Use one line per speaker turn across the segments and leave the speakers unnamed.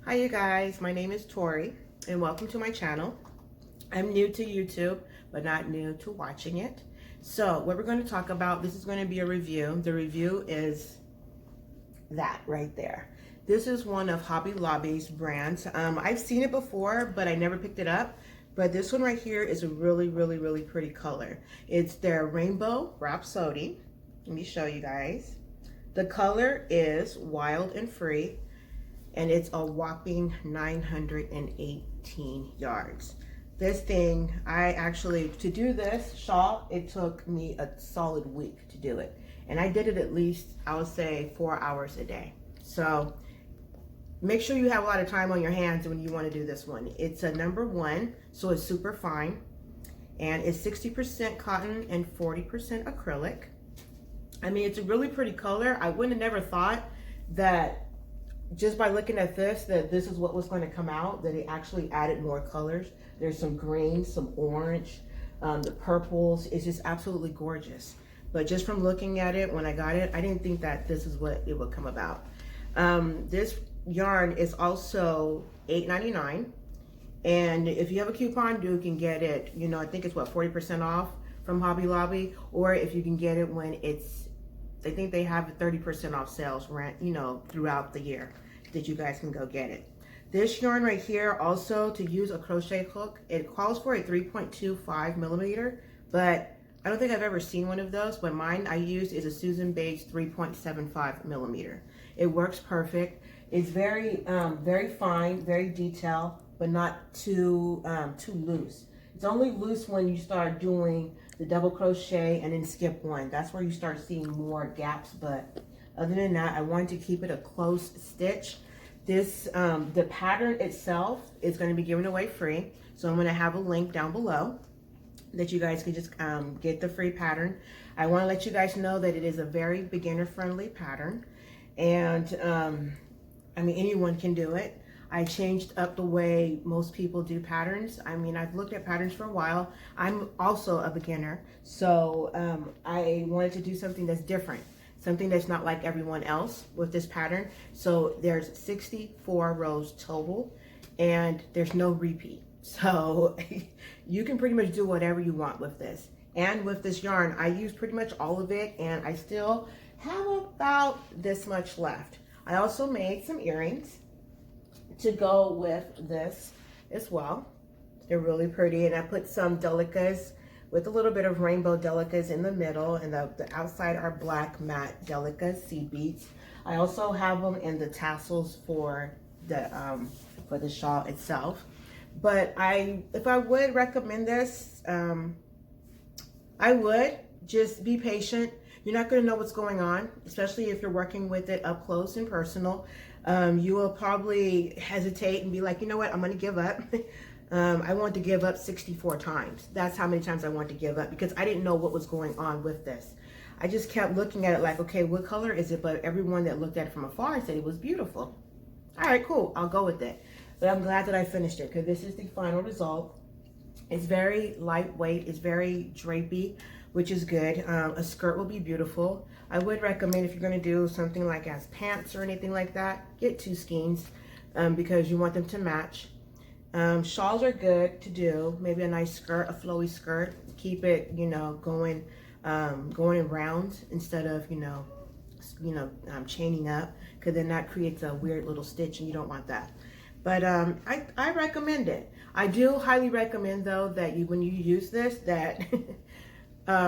Hi you guys, my name is Tori and welcome to my channel. I'm new to YouTube, but not new to watching it. So what we're going to talk about, this is going to be a review. The review is that right there. This is one of Hobby Lobby's brands. I've seen it before, but I never picked it up. But this one right here is a really pretty color. It's their Rainbow Wrapsody. Let me show you guys. The color is Wild and Free, and it's a whopping 918 yards. This thing, to do this shawl, it took me a solid week to do it. And I did it at least, I would say, 4 hours a day. So make sure you have a lot of time on your hands when you want to do this one. It's a #1, so it's super fine. And it's 60% cotton and 40% acrylic. I mean, it's a really pretty color. I wouldn't have never thought that just by looking at this, that this is what was going to come out, that it actually added more colors. There's some green, some orange, the purples. It's just absolutely gorgeous. But just from looking at it, when I got it, I didn't think that this is what it would come about. This yarn is also $8.99. And if you have a coupon, you can get it, you know, I think it's what, 40% off from Hobby Lobby, or if you can get it when it's, I think they have 30% off sales, you know, throughout the year that you guys can go get it. This yarn right here, also to use a crochet hook, it calls for a 3.25 millimeter, but I don't think I've ever seen one of those, but mine I used is a Susan Bates 3.75 millimeter. It works perfect. It's very fine, very detailed, but not too loose. It's only loose when you start doing the double crochet and then skip one. That's where you start seeing more gaps, but other than that, I wanted to keep it a close stitch. This, the pattern itself is going to be given away free, so I'm going to have a link down below that you guys can just get the free pattern. I want to let you guys know that it is a very beginner-friendly pattern, and I mean, anyone can do it. I changed up the way most people do patterns. I mean, I've looked at patterns for a while. I'm also a beginner, so I wanted to do something that's different, something that's not like everyone else with this pattern. So there's 64 rows total, and there's no repeat. So you can pretty much do whatever you want with this. And with this yarn, I used pretty much all of it, and I still have about this much left. I also made some earrings to go with this as well. They're really pretty, and I put some delicas with a little bit of rainbow delicas in the middle, and the outside are black matte delicas, seed beads. I also have them in the tassels for the shawl itself. But if I would recommend this, I would just be patient. You're not going to know what's going on, especially if you're working with it up close and personal. You will probably hesitate and be like, you know what, I'm going to give up. I want to give up 64 times. That's how many times I want to give up, because I didn't know what was going on with this. I just kept looking at it like, okay, what color is it? But everyone that looked at it from afar said it was beautiful. All right, cool, I'll go with it. But I'm glad that I finished it, because this is the final result. It's very lightweight, it's very drapey, which is good. A skirt will be beautiful. I would recommend, if you're going to do something like as pants or anything like that, get 2 skeins because you want them to match. Shawls are good to do. Maybe a nice skirt, a flowy skirt. Keep it, you know, going in rounds instead of, chaining up, because then that creates a weird little stitch, and you don't want that. But I recommend it. I do highly recommend, though, that when you use this, that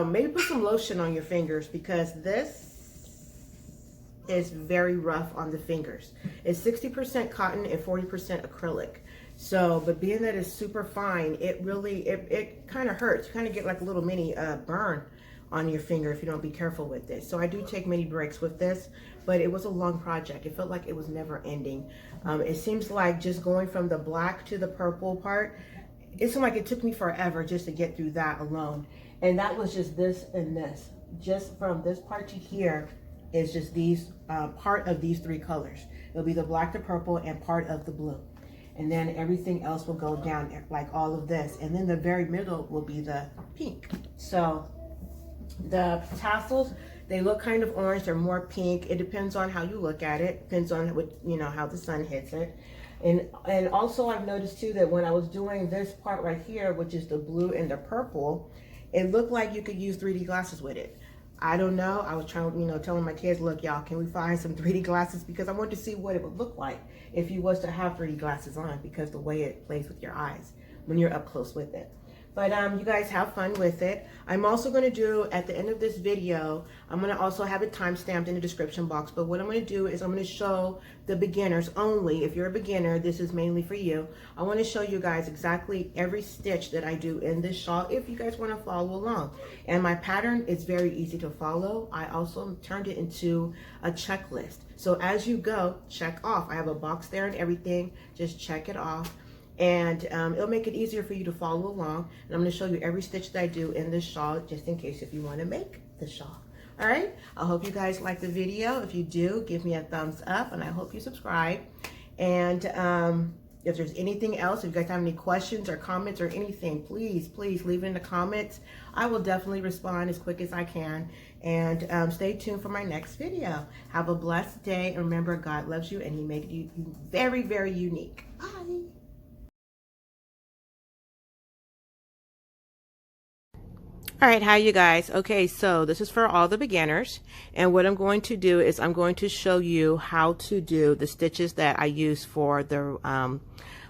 maybe put some lotion on your fingers, because this is very rough on the fingers. It's 60% cotton and 40% acrylic. So, but being that it's super fine, it really, it kind of hurts. You kind of get like a little mini burn on your finger if you don't be careful with this. So I do take many breaks with this, but it was a long project. It felt like it was never ending. It seems like just going from the black to the purple part, it seemed like it took me forever just to get through that alone. And that was just this and this. Just from this part to here is just these, part of these 3 colors. It'll be the black, the purple, and part of the blue. And then everything else will go down like all of this. And then the very middle will be the pink. So the tassels, they look kind of orange. They're more pink. It depends on how you look at it. Depends on what, how the sun hits it. And also I've noticed too that when I was doing this part right here, which is the blue and the purple, it looked like you could use 3D glasses with it. I don't know. I was trying, telling my kids, look, y'all, can we find some 3D glasses? Because I wanted to see what it would look like if you was to have 3D glasses on, because the way it plays with your eyes when you're up close with it. But you guys have fun with it. I'm also going to do, at the end of this video, I'm going to also have it time-stamped in the description box. But what I'm going to do is I'm going to show the beginners only. If you're a beginner, this is mainly for you. I want to show you guys exactly every stitch that I do in this shawl if you guys want to follow along. And my pattern is very easy to follow. I also turned it into a checklist. So as you go, check off. I have a box there and everything. Just check it off. And it'll make it easier for you to follow along. And I'm going to show you every stitch that I do in this shawl, just in case if you want to make the shawl. All right, I hope you guys like the video. If you do, give me a thumbs up, and I hope you subscribe. And if there's anything else, if you guys have any questions or comments or anything, please leave it in the comments. I will definitely respond as quick as I can. And stay tuned for my next video. Have a blessed day. And remember, God loves you, and He made you very, very unique. Bye. All right, hi you guys. Okay, so this is for all the beginners, and what I'm going to do is I'm going to show you how to do the stitches that I use for the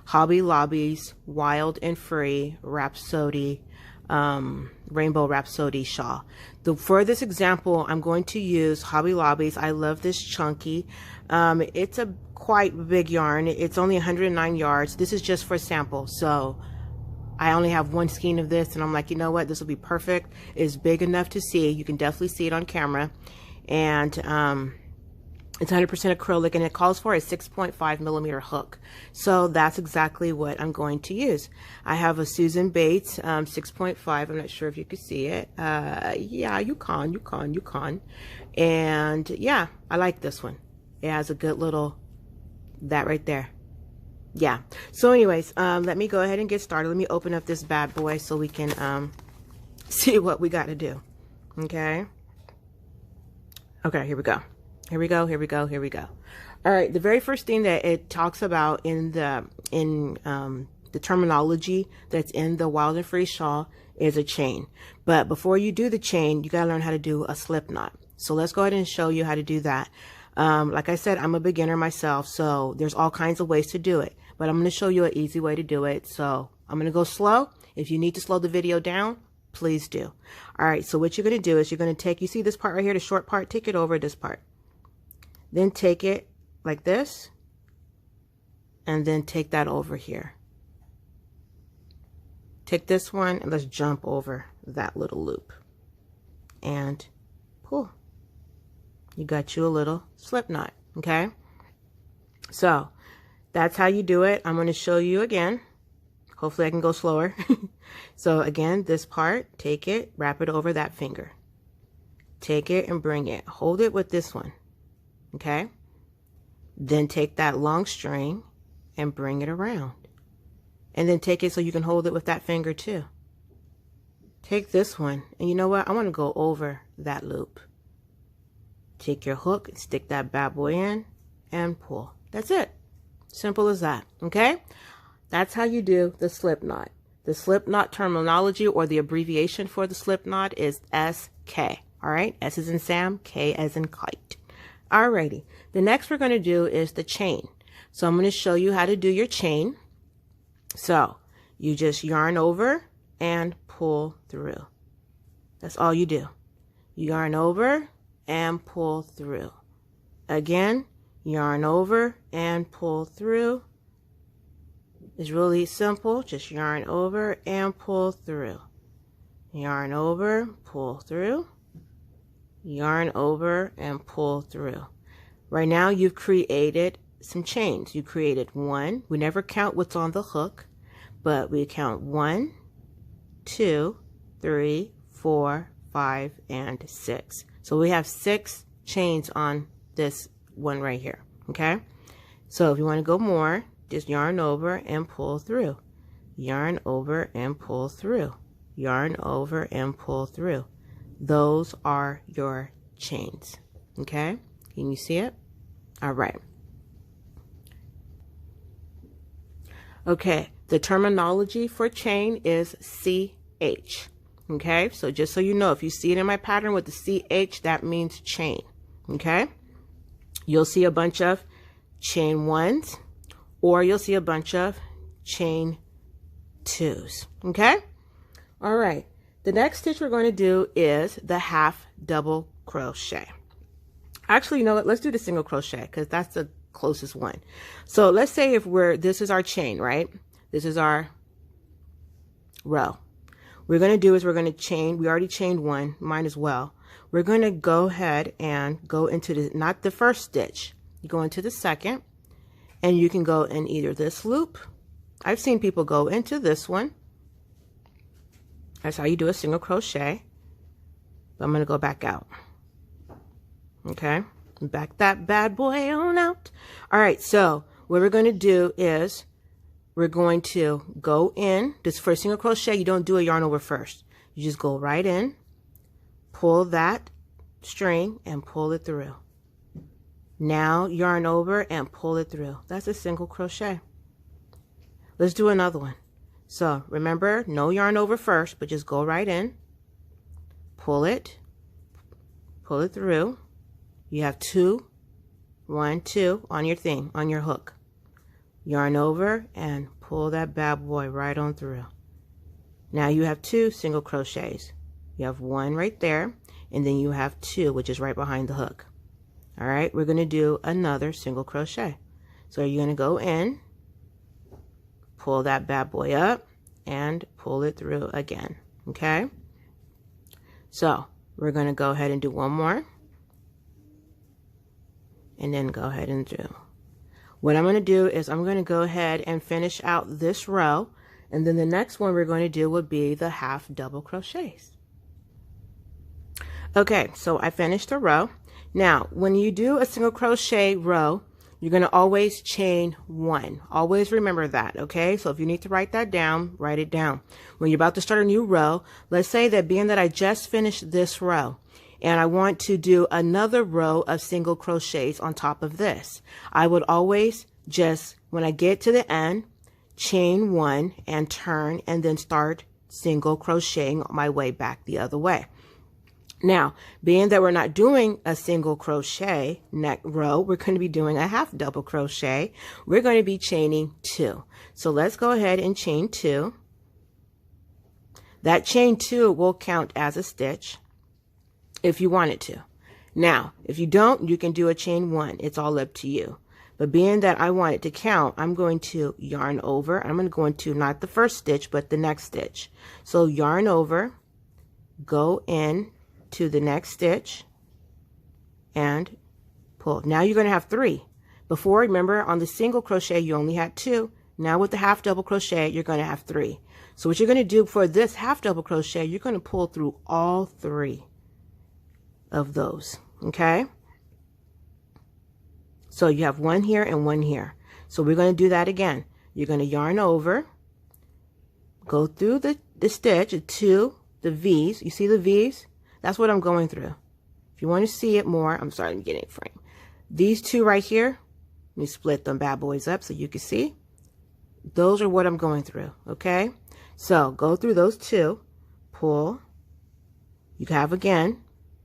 Hobby Lobby's Wild and Free Rhapsody Rainbow Wrapsody shawl. For this example, I'm going to use Hobby Lobby's. I love this chunky. It's a quite big yarn. It's only 109 yards. This is just for sample, so I only have one skein of this, and I'm like, you know what, this will be perfect. It's big enough to see. You can definitely see it on camera. And it's 100% acrylic, and it calls for a 6.5 millimeter hook. So that's exactly what I'm going to use. I have a Susan Bates 6.5. I'm not sure if you can see it. Yeah, you can. And yeah, I like this one. It has a good little, that right there. Yeah, so anyways, let me go ahead and get started. Let me open up this bad boy so we can see what we got to do. Okay, here we go. All right, the very first thing that it talks about in the terminology that's in the Wild and Free shawl is a chain. But before you do the chain, you got to learn how to do a slip knot. So let's go ahead and show you how to do that. Like I said, I'm a beginner myself, so there's all kinds of ways to do it, but I'm going to show you an easy way to do it. So I'm going to go slow. If you need to slow the video down, please do. All right, so what you're going to do is you're going to take, you see this part right here, the short part, take it over this part. Then take it like this, and then take that over here. Take this one, and let's jump over that little loop. And pull. You got you a little slip knot, okay? So that's how you do it. I'm going to show you again. Hopefully I can go slower. So again, this part, take it, wrap it over that finger. Take it and bring it. Hold it with this one, okay? Then take that long string and bring it around. And then take it so you can hold it with that finger too. Take this one, and you know what? I want to go over that loop. Take your hook and stick that bad boy in and pull. That's it. Simple as that, okay? That's how you do the slip knot. The slip knot terminology, or the abbreviation for the slip knot, is SK, all right? S as in Sam, K as in kite. Alrighty, the next we're going to do is the chain. So I'm going to show you how to do your chain. So you just yarn over and pull through. That's all you do. You yarn over and pull through. Again, yarn over and pull through. It's really simple. Just yarn over and pull through. Yarn over, pull through. Yarn over and pull through. Right now you've created some chains. You created one. We never count what's on the hook, but we count 1, 2, 3, 4, 5, and 6. So we have 6 chains on this one right here, okay? So if you want to go more, just yarn over and pull through. Yarn over and pull through. Yarn over and pull through. Those are your chains, okay? Can you see it? All right. Okay, the terminology for chain is CH. Okay, so just so you know, if you see it in my pattern with the CH, that means chain. Okay, you'll see a bunch of chain ones, or you'll see a bunch of chain twos. Okay, all right, the next stitch we're going to do is the half double crochet. Actually, you know what, let's do the single crochet because that's the closest one. So let's say if this is our chain, right? This is our row. We're going to do is we're going to chain, we already chained one, might as well. We're going to go ahead and go into the, not the first stitch, you go into the second, and you can go in either this loop. I've seen people go into this one. That's how you do a single crochet. But I'm going to go back out. Okay, back that bad boy on out. All right, so what we're going to do is we're going to go in this first single crochet. You don't do a yarn over first. You just go right in, pull that string and pull it through. Now yarn over and pull it through. That's a single crochet. Let's do another one. So remember, no yarn over first, but just go right in, pull it through. You have 2, 1, 2 on your thing, on your hook. Yarn over and pull that bad boy right on through. Now you have 2 single crochets. You have 1 right there, and then you have 2, which is right behind the hook. All right, we're going to do another single crochet. So you're going to go in, pull that bad boy up, and pull it through again. Okay, so we're going to go ahead and do one more, and then go ahead and do. What I'm going to do is I'm going to go ahead and finish out this row, and then the next one we're going to do would be the half double crochets. Okay, so I finished the row. Now when you do a single crochet row, you're going to always chain 1. Always remember that, okay? So if you need to write that down, write it down. When you're about to start a new row, let's say that being that I just finished this row and I want to do another row of single crochets on top of this, I would always just, when I get to the end, chain 1 and turn and then start single crocheting my way back the other way. Now, being that we're not doing a single crochet next row, we're going to be doing a half double crochet. We're going to be chaining 2. So let's go ahead and chain 2. That chain 2 will count as a stitch if you want it to. Now, if you don't, you can do a chain 1. It's all up to you. But being that I want it to count, I'm going to yarn over. I'm going to go into not the first stitch, but the next stitch. So yarn over, go in to the next stitch and pull. Now you're going to have 3. Before, remember, on the single crochet you only had 2. Now with the half double crochet you're going to have 3. So what you're going to do for this half double crochet, you're going to pull through all 3 of those. Okay, so you have 1 here and 1 here. So we're going to do that again. You're going to yarn over, go through the stitch to the V's. You see the V's? That's what I'm going through. If you want to see it more, I'm sorry, I'm getting a frame. These 2 right here, let me split them bad boys up so you can see. Those are what I'm going through, okay? So go through those 2, pull. You have, again,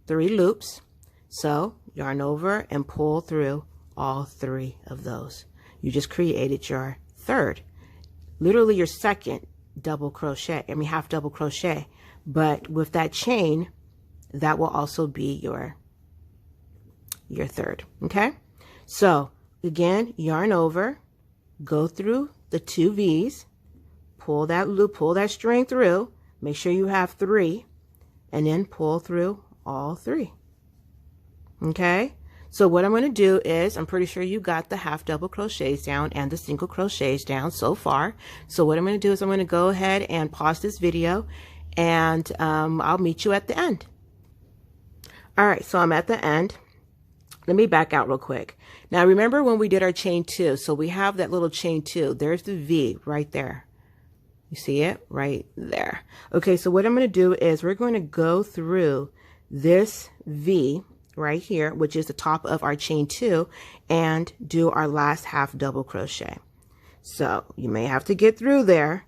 3 loops. So yarn over and pull through all 3 of those. You just created your third, literally your second double crochet, half double crochet. But with that chain, that will also be your third. Okay, so again, yarn over, go through the 2 V's, pull that loop, pull that string through, make sure you have 3, and then pull through all 3. Okay, so what I'm going to do is, I'm pretty sure you got the half double crochets down and the single crochets down so far. So what I'm going to do is I'm going to go ahead and pause this video, and I'll meet you at the end. All right, so I'm at the end. Let me back out real quick. Now remember when we did our chain 2, so we have that little chain 2. There's the V right there. You see it right there. Okay, so what I'm going to do is we're going to go through this V right here, which is the top of our chain 2, and do our last half double crochet. So you may have to get through there,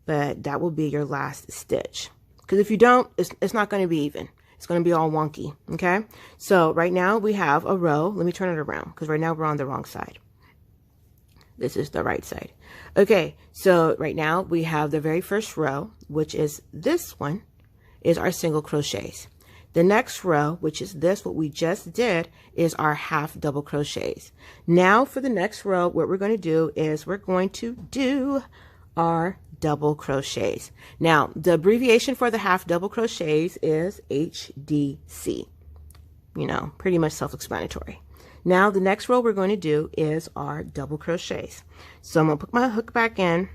but that will be your last stitch. Because if you don't, it's not going to be even. It's going to be all wonky. Okay. So right now we have a row. Let me turn it around because right now we're on the wrong side. This is the right side. Okay. So right now we have the very first row, which is this one, is our single crochets. The next row, which is this, what we just did, is our half double crochets. Now for the next row, what we're going to do is we're going to do our double crochets. Now, the abbreviation for the half double crochets is HDC. You know, pretty much self-explanatory. Now, the next row we're going to do is our double crochets. So I'm going to put my hook back in,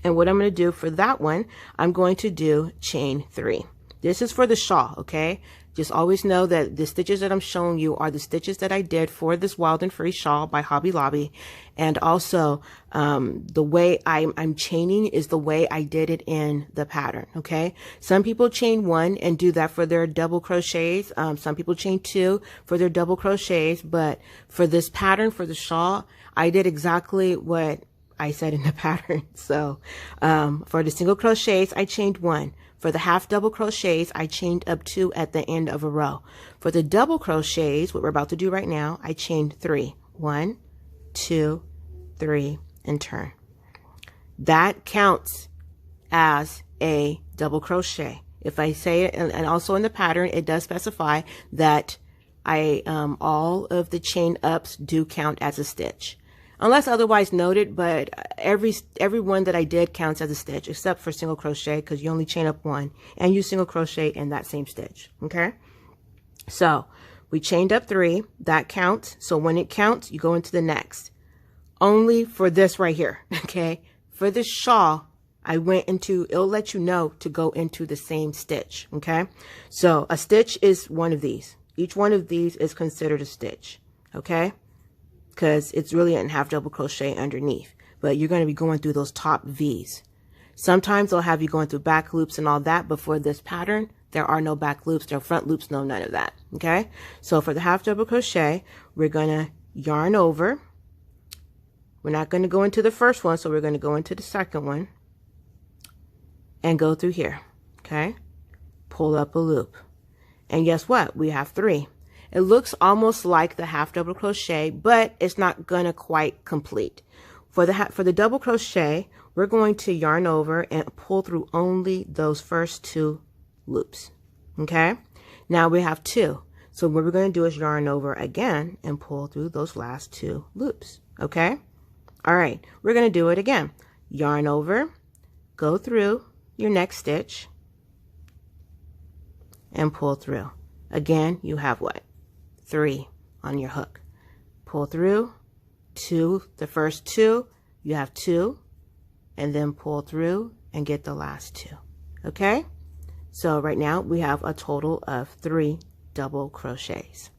and what I'm going to do for that one, I'm going to do chain 3. This is for the shawl, okay? Just always know that the stitches that I'm showing you are the stitches that I did for this Wild and Free shawl by Hobby Lobby. And also, the way I'm chaining is the way I did it in the pattern, okay? Some people chain 1 and do that for their double crochets. Some people chain 2 for their double crochets. But for this pattern, for the shawl, I did exactly what I said in the pattern. So, for the single crochets, I chained 1. For the half double crochets, I chained up 2 at the end of a row. For the double crochets, what we're about to do right now, I chained 3. 1, 2, 3, and turn. That counts as a double crochet. If I say it, and also in the pattern, it does specify that all of the chain ups do count as a stitch. Unless otherwise noted, but every one that I did counts as a stitch, except for single crochet, because you only chain up 1 and you single crochet in that same stitch. Okay, so we chained up 3, that counts. So when it counts, you go into the next. Only for this right here. Okay, for this shawl, I went into, it'll let you know to go into the same stitch. Okay, so a stitch is one of these. Each one of these is considered a stitch. Okay, because it's really a half double crochet underneath, but you're going to be going through those top V's. Sometimes they'll have you going through back loops and all that, but for this pattern, there are no back loops, there are front loops, no, none of that. Okay, so for the half double crochet, we're going to yarn over. We're not going to go into the first one, so we're going to go into the second one and go through here. Okay, pull up a loop, and guess what? We have 3. It looks almost like the half double crochet, but it's not gonna quite complete. For the double crochet, we're going to yarn over and pull through only those first 2 loops. Okay, now we have 2. So what we're going to do is yarn over again and pull through those last 2 loops. Okay, all right, we're going to do it again. Yarn over, go through your next stitch, and pull through. Again, you have what? 3 on your hook. Pull through 2, the first 2, you have 2, and then pull through and get the last 2. Okay, so right now we have a total of 3 double crochets.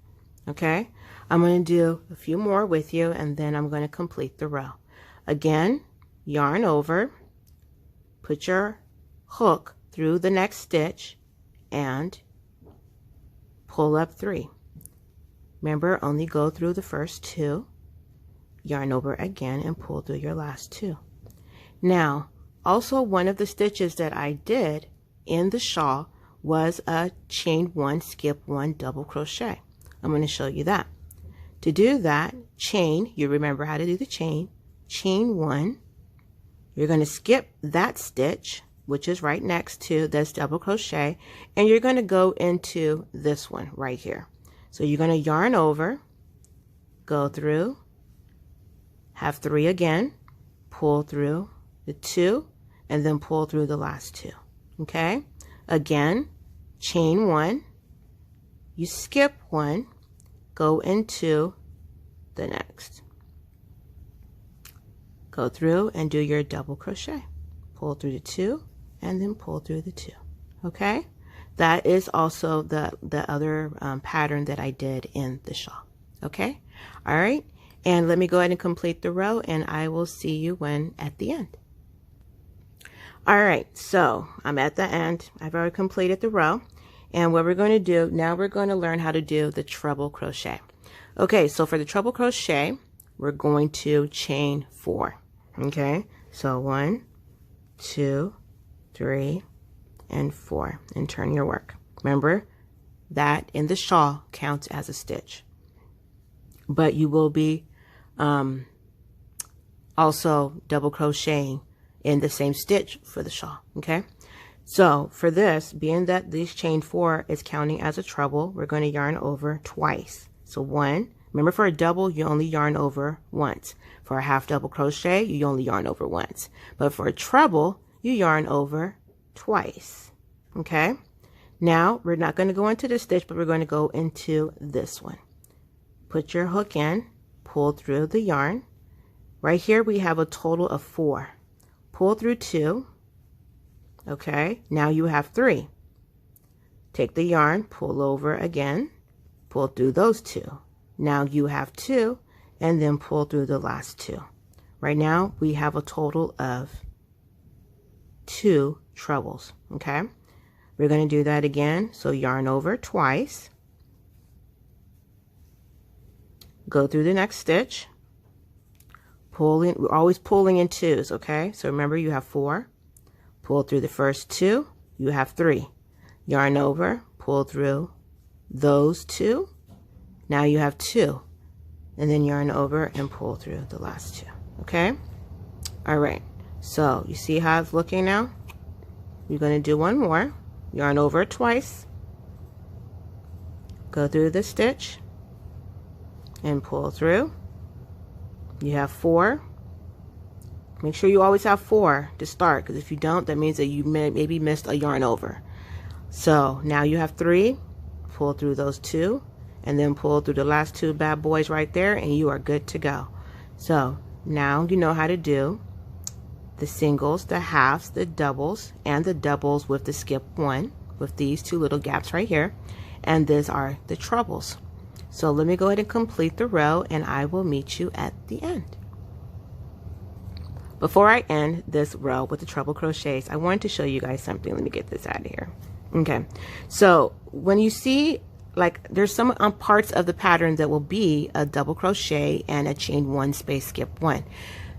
Okay, I'm going to do a few more with you, and then I'm going to complete the row. Again, yarn over, put your hook through the next stitch, and pull up 3. Remember, only go through the first 2, yarn over again, and pull through your last 2. Now, also one of the stitches that I did in the shawl was a chain 1, skip 1 double crochet. I'm going to show you that. To do that, chain, you remember how to do the chain 1. You're going to skip that stitch, which is right next to this double crochet, and you're going to go into this one right here. So you're going to yarn over, go through, have 3 again, pull through the 2, and then pull through the last 2. Okay, again, chain 1, you skip 1, go into the next, go through and do your double crochet, pull through the 2, and then pull through the 2. Okay, that is also the other pattern that I did in the shawl. Okay, all right, and let me go ahead and complete the row, and I will see you when at the end. All right, so I'm at the end. I've already completed the row, and what we're going to do now, we're going to learn how to do the treble crochet. Okay, so for the treble crochet, we're going to chain 4. Okay, so 1, 2, 3, and 4, and turn your work. Remember that in the shawl counts as a stitch, but you will be also double crocheting in the same stitch for the shawl. Okay, so for this, being that this chain 4 is counting as a treble, we're going to yarn over twice. So 1, remember, for a double you only yarn over once. For a half double crochet you only yarn over once, but for a treble you yarn over twice. Okay, now we're not going to go into this stitch, but we're going to go into this one. Put your hook in, pull through the yarn. Right here we have a total of 4. Pull through 2. Okay, now you have 3. Take the yarn, pull over again, pull through those 2. Now you have 2, and then pull through the last 2. Right now we have a total of 2 trebles. Okay, we're going to do that again. So yarn over twice, go through the next stitch, pull in. We're always pulling in 2s. Okay, so remember, you have 4, pull through the first 2, you have 3, yarn over, pull through those 2, now you have 2, and then yarn over and pull through the last 2. Okay, all right, so you see how it's looking now? You're going to do one more, yarn over twice, go through the stitch and pull through. You have 4. Make sure you always have 4 to start, because if you don't, that means that you maybe missed a yarn over. So now you have 3, pull through those 2, and then pull through the last 2 bad boys right there, and you are good to go. So now you know how to do the singles, the halves, the doubles, and the doubles with the skip 1 with these 2 little gaps right here, and these are the trebles. So let me go ahead and complete the row, and I will meet you at the end. Before I end this row with the treble crochets, I wanted to show you guys something. Let me get this out of here. Okay, so when you see, like, there's some parts of the pattern that will be a double crochet and a chain 1 space skip 1.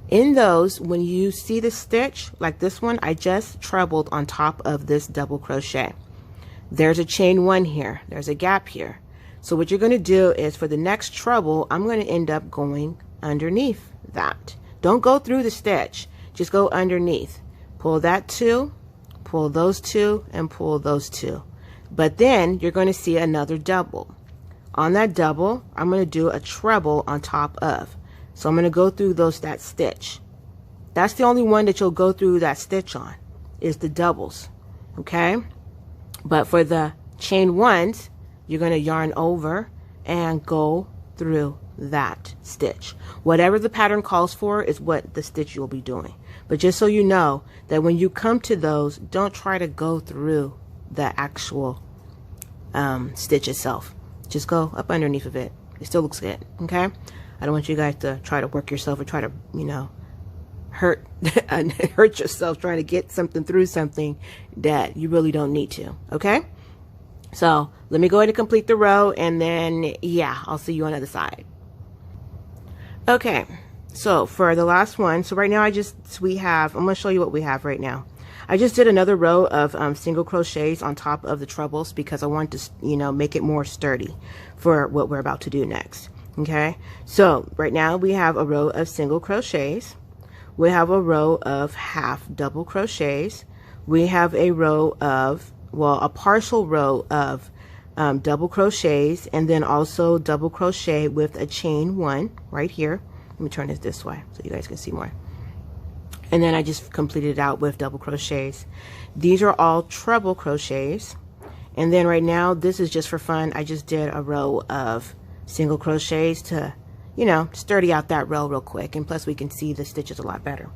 In those, when you see the stitch like this one, I just trebled on top of this double crochet. There's a chain 1 here, there's a gap here. So what you're going to do is, for the next treble, I'm going to end up going underneath that. Don't go through the stitch, just go underneath. Pull that 2, pull those 2, and pull those 2. But then you're going to see another double. On that double, I'm going to do a treble on top of. So I'm going to go through that stitch. That's the only one that you'll go through that stitch on, is the doubles. Okay? But for the chain 1s, you're going to yarn over and go through that stitch. Whatever the pattern calls for is what the stitch you'll be doing. But just so you know that when you come to those, don't try to go through the actual stitch itself. Just go up underneath of it. It still looks good. Okay, I don't want you guys to try to work yourself or try to, you know, hurt yourself trying to get something through something that you really don't need to. Okay, so let me go ahead and complete the row, and then yeah, I'll see you on the other side. Okay, so for the last one, so right now I'm going to show you what we have right now. I just did another row of single crochets on top of the trebles because I want to, you know, make it more sturdy for what we're about to do next. Okay, so right now we have a row of single crochets, we have a row of half double crochets, we have a row of, well, a partial row of double crochets, and then also double crochet with a chain 1 right here. Let me turn this way so you guys can see more. And then I just completed it out with double crochets. These are all treble crochets. And then right now, this is just for fun. I just did a row of single crochets to, you know, sturdy out that row real quick. And plus we can see the stitches a lot better.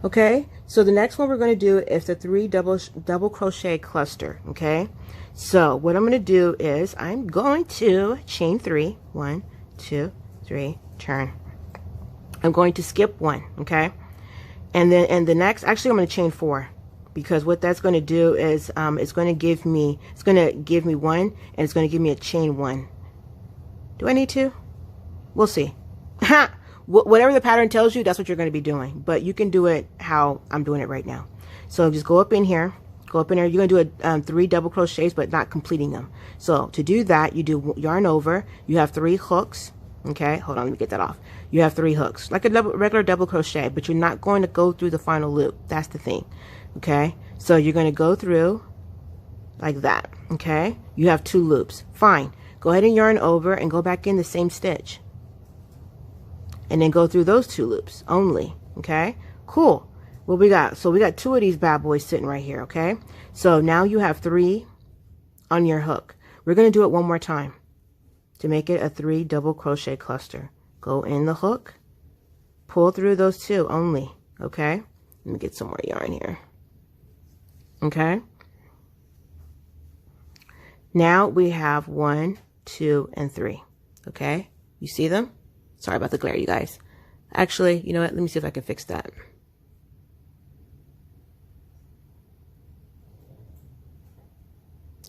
Okay, so the next one we're going to do is the 3 double crochet cluster. Okay, so what I'm going to do is I'm going to chain 3, 1, 2, 3, turn. I'm going to skip 1. Okay, and then in the next, actually I'm going to chain 4, because what that's going to do is it's going to give me 1, and it's going to give me a chain 1. Do I need to? We'll see. whatever the pattern tells you, that's what you're going to be doing. But you can do it how I'm doing it right now. So just go up in here. Go up in there. You're going to do 3 double crochets, but not completing them. So to do that, you do yarn over. You have 3 hooks. Okay, hold on, let me get that off. You have 3 hooks, like a regular double crochet, but you're not going to go through the final loop. That's the thing. Okay, so you're going to go through like that. Okay, you have 2 loops. Fine. Go ahead and yarn over and go back in the same stitch. And then go through those 2 loops only. Okay, cool. What we got? So we got 2 of these bad boys sitting right here. Okay, so now you have 3 on your hook. We're going to do it one more time to make it a 3 double crochet cluster. Go in the hook, pull through those 2 only. Okay, let me get some more yarn here. Okay, now we have 1, 2, and 3. Okay, you see them? Sorry about the glare, you guys. Actually, you know what? Let me see if I can fix that.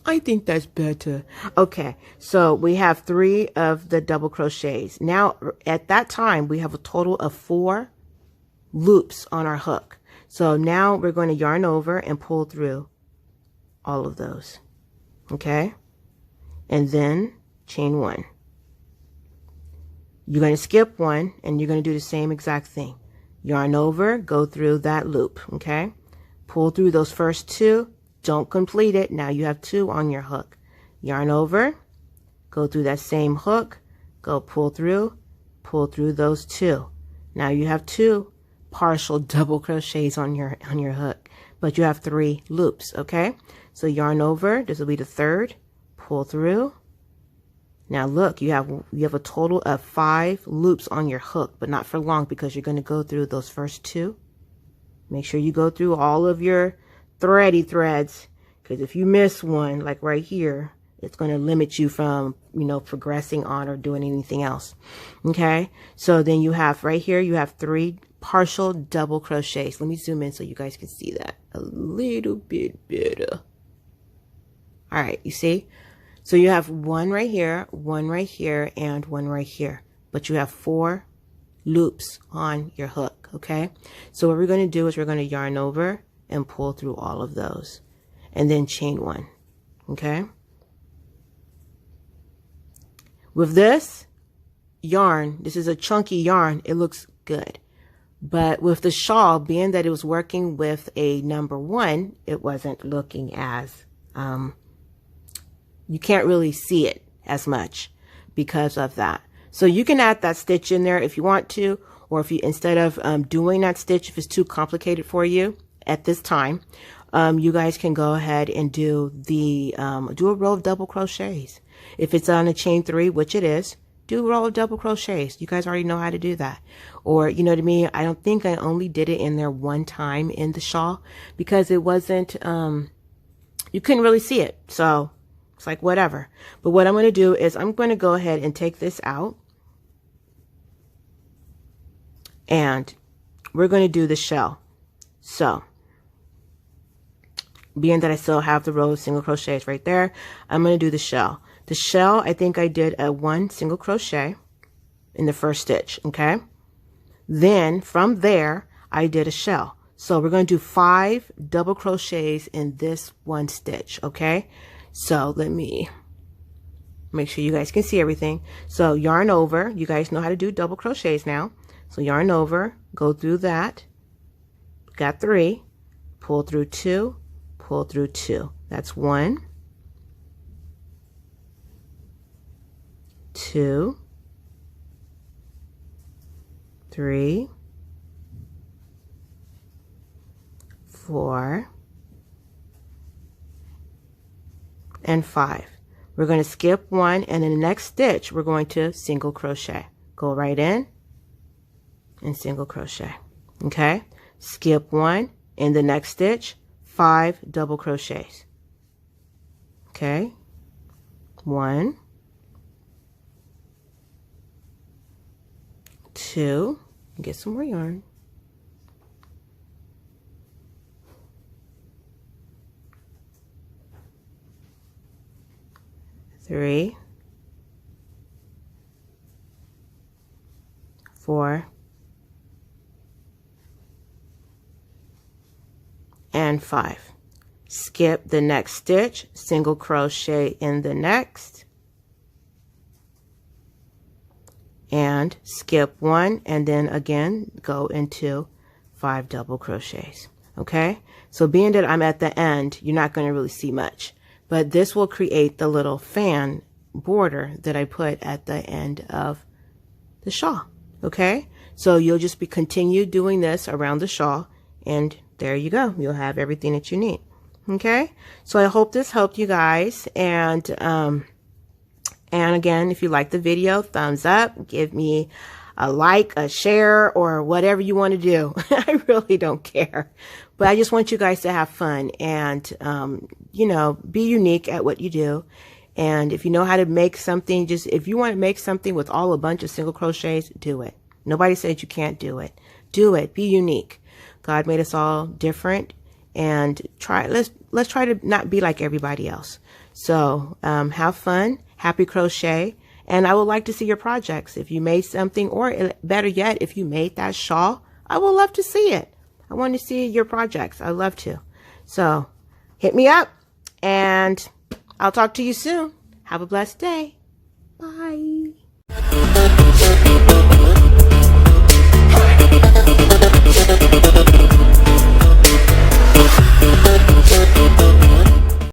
I think that's better. Okay, so we have 3 of the double crochets. Now, at that time, we have a total of 4 loops on our hook. So now we're going to yarn over and pull through all of those. Okay, and then chain 1. You're going to skip 1, and you're going to do the same exact thing. Yarn over, go through that loop. Okay, pull through those first 2. Don't complete it. Now you have 2 on your hook. Yarn over, go through that same hook, go pull through those 2. Now you have 2 partial double crochets on your hook, but you have 3 loops. Okay, so yarn over, this will be the 3rd, pull through. Now look, you have a total of 5 loops on your hook, but not for long, because you're going to go through those first 2. Make sure you go through all of your thready threads, because if you miss one, like right here, it's going to limit you from, you know, progressing on or doing anything else. Okay, so then you have right here, you have 3 partial double crochets. Let me zoom in so you guys can see that a little bit better. All right, you see, so you have 1 right here, 1 right here, and 1 right here, but you have 4 loops on your hook. Okay, so what we're going to do is we're going to yarn over and pull through all of those, and then chain 1. Okay, with this yarn, this is a chunky yarn, it looks good, but with the shawl, being that it was working with a number 1, it wasn't looking as you can't really see it as much because of that. So you can add that stitch in there if you want to, or if you, instead of doing that stitch, if it's too complicated for you at this time, you guys can go ahead and do the do a row of double crochets. If it's on a chain 3, which it is, do a row of double crochets. You guys already know how to do that. Or, you know what I mean, I don't think I only did it in there one time in the shawl, because it wasn't you couldn't really see it, so it's like whatever. But what I'm going to do is I'm going to go ahead and take this out, and we're going to do the shell. So being that I still have the row of single crochets right there, I'm going to do the shell. The shell, I think I did a 1 single crochet in the first stitch. Okay, then from there I did a shell. So we're going to do 5 double crochets in this 1 stitch. Okay, so let me make sure you guys can see everything. So yarn over, you guys know how to do double crochets now. So yarn over, go through that, got 3, pull through 2, pull through 2. That's 1, 2, 3, 4, and 5. We're going to skip 1, and in the next stitch we're going to single crochet. Go right in and single crochet. Okay, skip 1, in the next stitch 5 double crochets. Okay, 1, 2, get some more yarn, 3, 4, and 5. Skip the next stitch, single crochet in the next, and skip 1, and then again go into 5 double crochets. Okay, so being that I'm at the end, you're not going to really see much, but this will create the little fan border that I put at the end of the shawl. Okay, so you'll just continue doing this around the shawl, and there you go. You'll have everything that you need. Okay, so I hope this helped you guys, and again, if you like the video, thumbs up, give me a like, a share, or whatever you want to do. I really don't care, but I just want you guys to have fun and you know, be unique at what you do. And if you know how to make something, just if you want to make something with all a bunch of single crochets, do it. Nobody said you can't do it. Do it. Be unique. God made us all different, and let's try to not be like everybody else. So have fun, happy crochet, and I would like to see your projects. If you made something, or better yet, if you made that shawl, I would love to see it. I want to see your projects. I'd love to. So hit me up, and I'll talk to you soon. Have a blessed day. Bye.